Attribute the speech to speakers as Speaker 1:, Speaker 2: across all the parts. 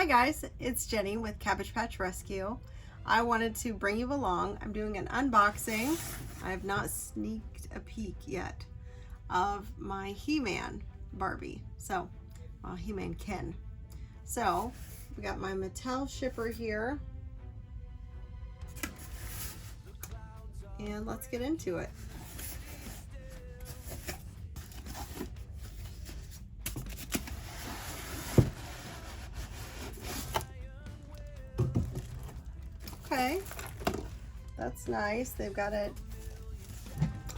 Speaker 1: Hi guys, it's Jenny with Cabbage Patch Rescue. I wanted to bring you along. I'm doing an unboxing. I have not sneaked a peek yet of my He-Man Barbie. So, He-Man Ken. So, we got my Mattel shipper here. And let's get into it. Okay, that's nice. They've got it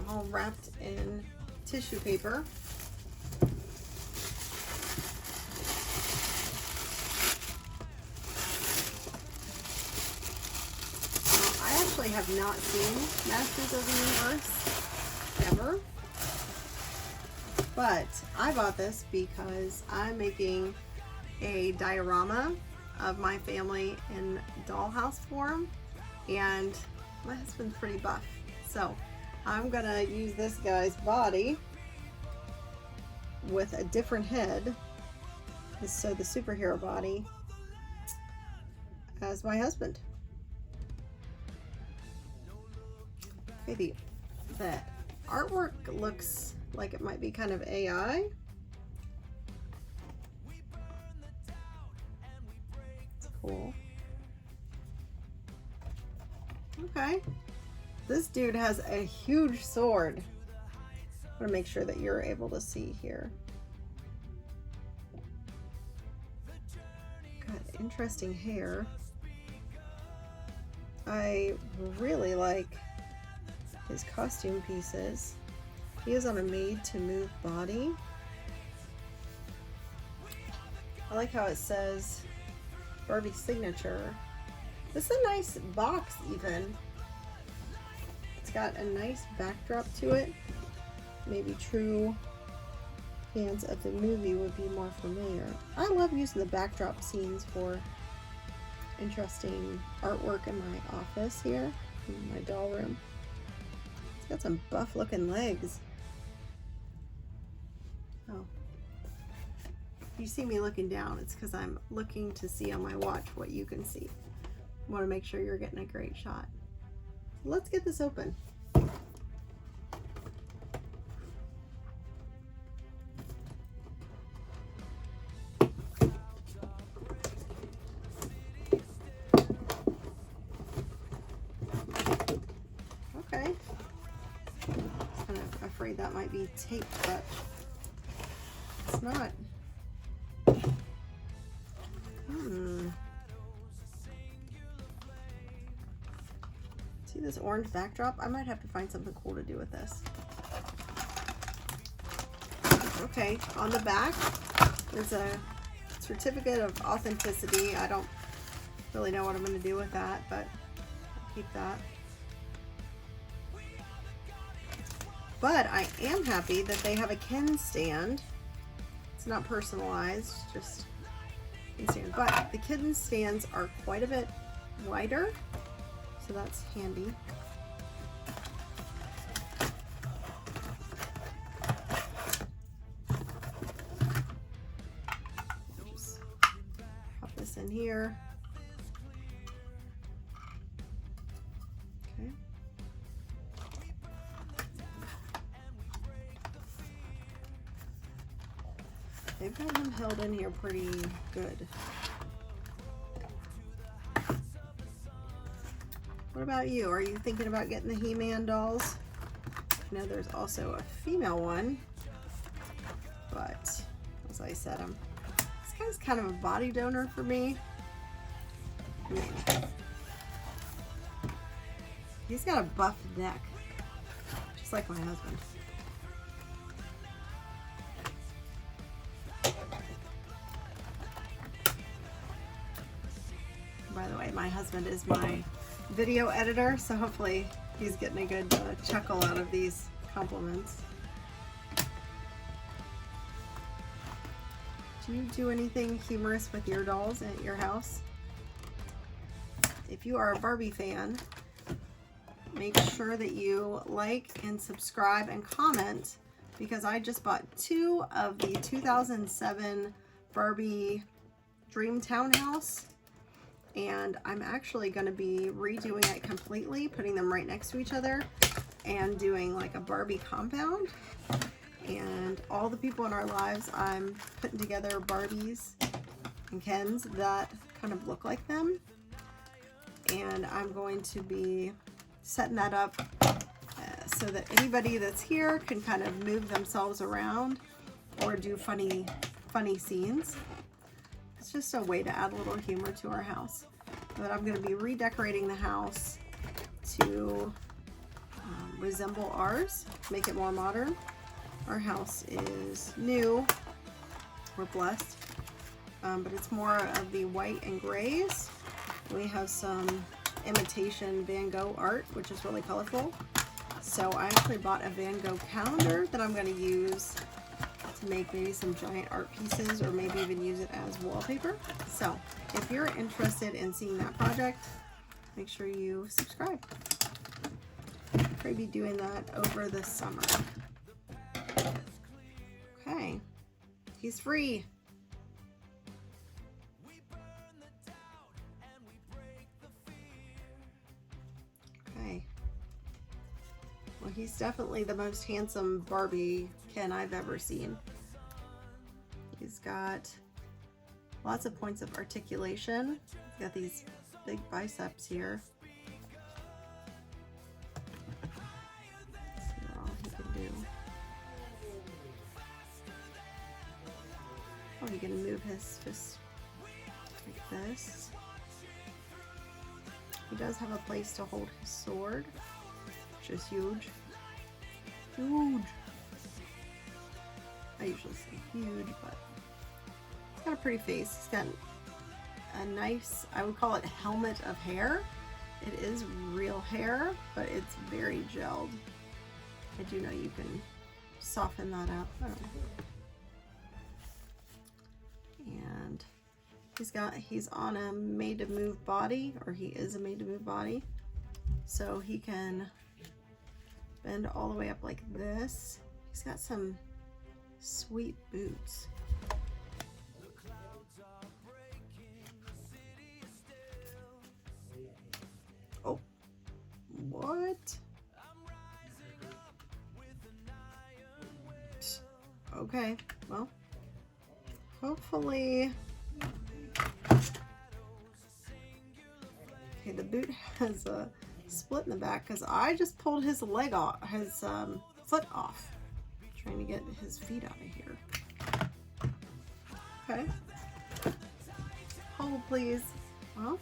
Speaker 1: all wrapped in tissue paper. I actually have not seen Masters of the Universe ever, but I bought this because I'm making a diorama of my family in Dollhouse form, and my husband's pretty buff, so I'm gonna use this guy's body with a different head, so the superhero body, as my husband. Okay, the artwork looks like it might be kind of AI. Cool. Okay. This dude has a huge sword. I'm gonna make sure that you're able to see here. Got interesting hair. I really like his costume pieces. He is on a made-to-move body. I like how it says Barbie signature. This is a nice box even. It's got a nice backdrop to it. Maybe true fans of the movie would be more familiar. I love using the backdrop scenes for interesting artwork in my office here, in my doll room. It's got some buff looking legs. Oh. If you see me looking down, it's because I'm looking to see on my watch what you can see. I want to make sure you're getting a great shot. Let's get this open. Okay. I'm kind of afraid that might be tape, but it's not. See this orange backdrop? I might have to find something cool to do with this. Okay, on the back there's a certificate of authenticity. I don't really know what I'm going to do with that, but I'll keep that. But I am happy that they have a Ken stand. It's not personalized, just stand. But the Ken stands are quite a bit wider, so that's handy. Just pop this in here. Okay. They've got them held in here pretty good. What about you? Are you thinking about getting the He-Man dolls? I know there's also a female one, but as I said, this guy's kind of a body donor for me. I mean, he's got a buff neck, just like my husband. By the way, my husband is my video editor, so hopefully he's getting a good chuckle out of these compliments. Do you do anything humorous with your dolls at your house? If you are a Barbie fan, make sure that you like and subscribe and comment, because I just bought 2 of the 2007 Barbie dream townhouse, and I'm actually going to be redoing it completely, putting them right next to each other and doing like a Barbie compound. And all the people in our lives, I'm putting together Barbies and Kens that kind of look like them, and I'm going to be setting that up so that anybody that's here can kind of move themselves around or do funny scenes. It's just a way to add a little humor to our house. But I'm going to be redecorating the house to resemble ours, make it more modern. Our house is new, we're blessed, but it's more of the white and grays. We have some imitation Van Gogh art, which is really colorful. So I actually bought a Van Gogh calendar that I'm going to use to make maybe some giant art pieces, or maybe even use it as wallpaper. So if you're interested in seeing that project, make sure you subscribe. I'll probably be doing that over the summer. Okay, he's free. Okay. Well, he's definitely the most handsome Barbie Ken I've ever seen. He's got lots of points of articulation. He's got these big biceps here. Let's see what all he can do. Oh, he can move his fist like this. He does have a place to hold his sword, which is huge. Huge! I usually say huge, but he's got a pretty face. He's got a nice, I would call it helmet of hair. It is real hair, but it's very gelled. I do know you can soften that up. I don't know. And he's on a made to move body, or he is a made to move body. So he can bend all the way up like this. He's got some sweet boots. Oh, what? Okay, well, hopefully. Okay, the boot has a split in the back because I just pulled his leg off, his foot off, trying to get his feet out of here. Okay. Hold, please. Well.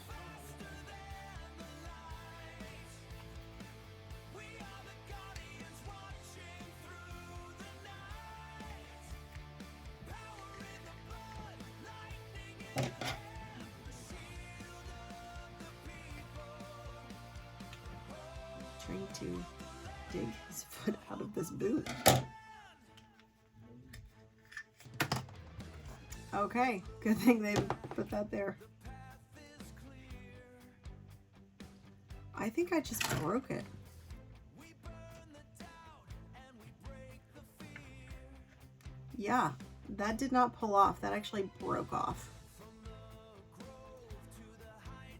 Speaker 1: Trying to dig his foot out of this boot. Okay, good thing they put that there. I think I just broke it. Yeah, that did not pull off. That actually broke off.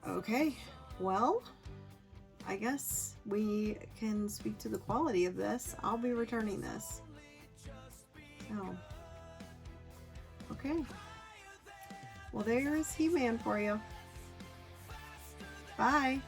Speaker 1: Okay, well, I guess we can speak to the quality of this. I'll be returning this. So, okay. Well, there's He-Man for you. Bye.